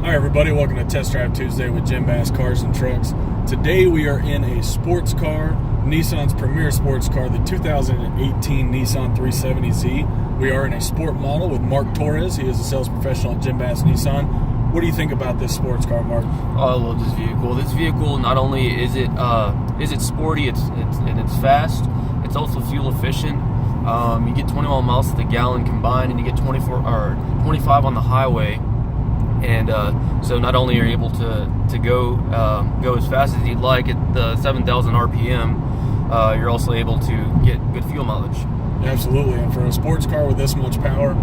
Hi everybody, welcome to Test Drive Tuesday with Jim Bass Cars and Trucks. Today we are in a sports car, Nissan's premier sports car, the 2018 Nissan 370Z. We are in a sport model with Marc Torres. He is a sales professional at Jim Bass Nissan. What do you think about this sports car, Marc? Oh, I love this vehicle. This vehicle, not only is it sporty, it's fast. It's also fuel efficient. You get 21 miles to the gallon combined, and you get 25 on the highway. And so not only are you able to go as fast as you'd like at the 7,000 RPM, you're also able to get good fuel mileage. Absolutely, and for a sports car with this much power,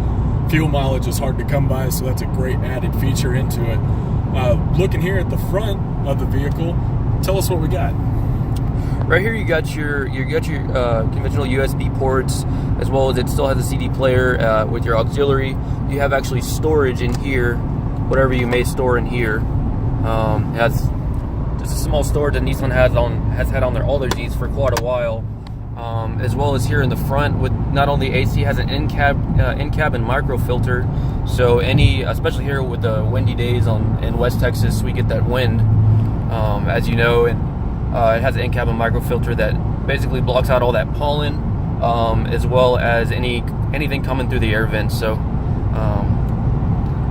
fuel mileage is hard to come by, so that's a great added feature into it. Looking here at the front of the vehicle, tell us what we got. Right here, you got your conventional USB ports, as well as it still has a CD player with your auxiliary. You have actually storage in here, whatever you may store in here. It has just a small storage that Nissan has had on their older Zs for quite a while. As well as here in the front, with not only AC, has an in-cabin micro filter. So especially here with the windy days in West Texas, we get that wind, as you know, and it has an in-cabin micro filter that basically blocks out all that pollen, as well as anything coming through the air vents. So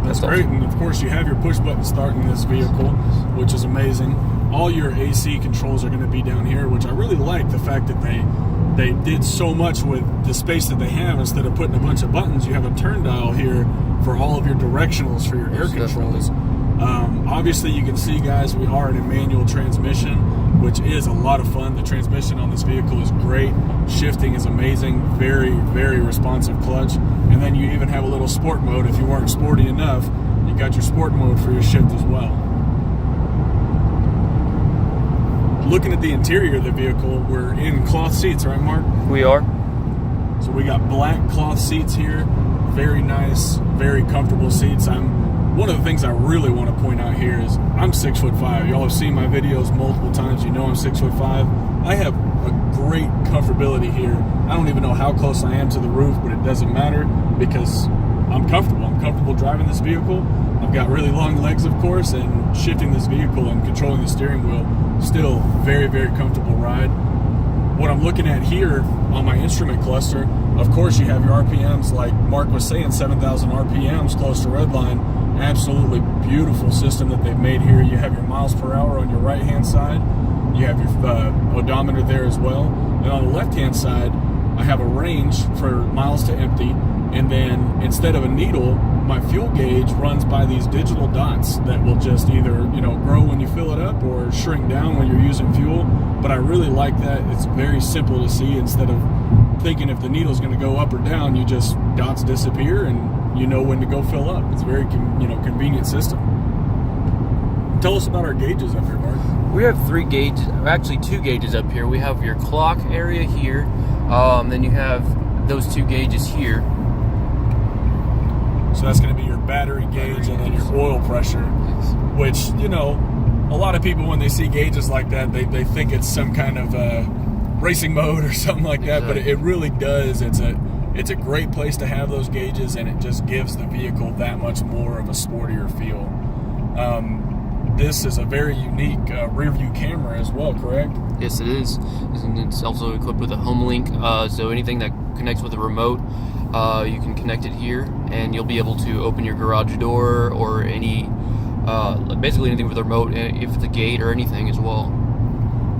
that's great. And of course, you have your push button start in this vehicle, which is amazing. All your AC controls are going to be down here, which I really like the fact that they did so much with the space that they have. Instead of putting a bunch of buttons, you have a turn dial here for all of your directionals for your air controls. Obviously, you can see, guys, we are in a manual transmission, which is a lot of fun. The transmission on this vehicle is great. Shifting is amazing. Very, very responsive clutch. And then you even have a little sport mode. If you weren't sporty enough, you got your sport mode for your shift as well. Looking at the interior of the vehicle, we're in cloth seats, right, Marc? We are. So we got black cloth seats here. Very nice, very comfortable seats. One of the things I really want to point out here is I'm 6'5". Y'all have seen my videos multiple times. You know I'm 6'5". I have a great comfortability here. I don't even know how close I am to the roof, but it doesn't matter because I'm comfortable. I'm comfortable driving this vehicle. I've got really long legs, of course, and shifting this vehicle and controlling the steering wheel, still very, very comfortable ride. What I'm looking at here on my instrument cluster, of course, you have your RPMs, like Marc was saying, 7,000 RPMs, close to redline. Absolutely beautiful system that they've made here. You have your miles per hour on your right-hand side. You have your odometer there as well. And on the left-hand side, I have a range for miles to empty. And then instead of a needle, my fuel gauge runs by these digital dots that will just either, grow when you fill it up or shrink down when you're using fuel. But I really like that. It's very simple to see. Instead of thinking if the needle's going to go up or down, you just dots disappear and you know when to go fill up. It's a very convenient system. Tell us about our gauges up here, Marc. We have 3 gauges, actually 2 gauges up here. We have your clock area here, then you have those 2 gauges here. So that's going to be your battery gauge and then your oil pressure, which, a lot of people when they see gauges like that, they think it's some kind of racing mode or something like that, but it really does. It's a great place to have those gauges, and it just gives the vehicle that much more of a sportier feel. This is a very unique rear view camera as well, correct? Yes, it is. And it's also equipped with a home link, so anything that connects with a remote, you can connect it here, and you'll be able to open your garage door or basically anything with a remote, if it's a gate or anything as well.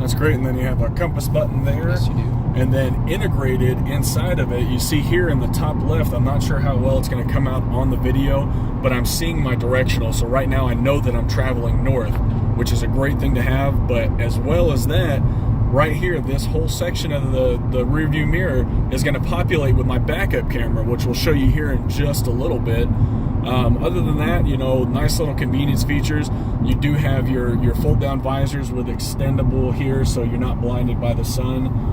That's great. And then you have a compass button there. Yes, you do. And then integrated inside of it, you see here in the top left, I'm not sure how well it's going to come out on the video, but I'm seeing my directional. So right now I know that I'm traveling north, which is a great thing to have. But as well as that, right here, this whole section of the rear view mirror is going to populate with my backup camera, which we'll show you here in just a little bit. Other than that, nice little convenience features. You do have your fold down visors with extendable here, so you're not blinded by the sun.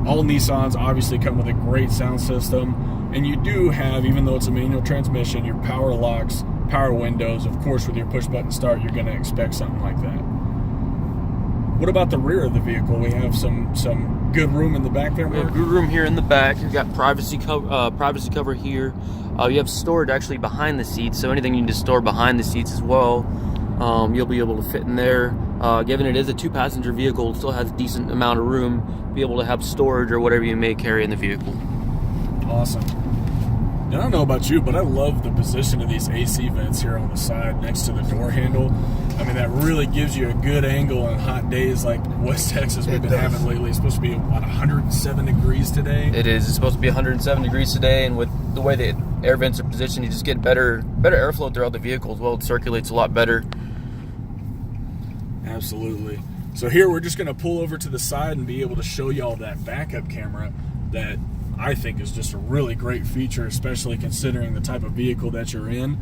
All Nissans obviously come with a great sound system, and you do have, even though it's a manual transmission, your power locks, power windows. Of course, with your push button start, you're going to expect something like that. What about the rear of the vehicle? We have some good room in the back there, Marc? We have good room here in the back. You've got privacy cover here. You have storage actually behind the seats, so anything you need to store behind the seats as well, you'll be able to fit in there. Given it is a 2-passenger vehicle, it still has a decent amount of room, be able to have storage or whatever you may carry in the vehicle. Awesome. And I don't know about you, but I love the position of these AC vents here on the side next to the door handle. I mean, that really gives you a good angle on hot days like West Texas we've been having lately. It's supposed to be about 107 degrees today. It is. It's supposed to be 107 degrees today, and with the way the air vents are positioned, you just get better airflow throughout the vehicle as well. It circulates a lot better. Absolutely. So here we're just going to pull over to the side and be able to show y'all that backup camera that I think is just a really great feature, especially considering the type of vehicle that you're in.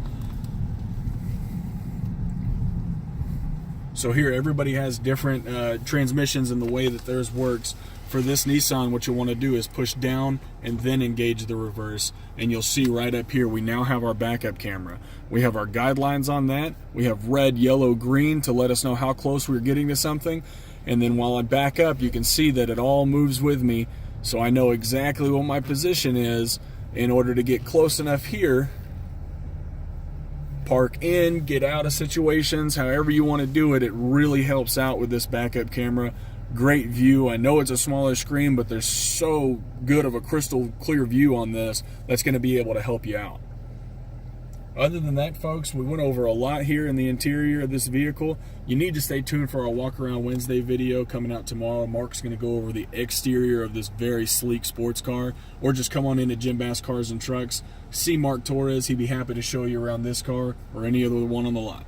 So here everybody has different transmissions in the way that theirs works. For this Nissan, what you'll want to do is push down and then engage the reverse, and you'll see right up here we now have our backup camera. We have our guidelines on that. We have red, yellow, green to let us know how close we're getting to something, and then while I back up you can see that it all moves with me, so I know exactly what my position is in order to get close enough here, park in, get out of situations, however you want to do it. It really helps out with this backup camera. Great view. I know it's a smaller screen, but there's so good of a crystal clear view on this that's going to be able to help you out. Other than that, folks, we went over a lot here in the interior of this vehicle. You need to stay tuned for our Walk Around Wednesday video coming out tomorrow. Mark's going to go over the exterior of this very sleek sports car, or just come on into Jim Bass Cars and Trucks. See Marc Torres. He'd be happy to show you around this car or any other one on the lot.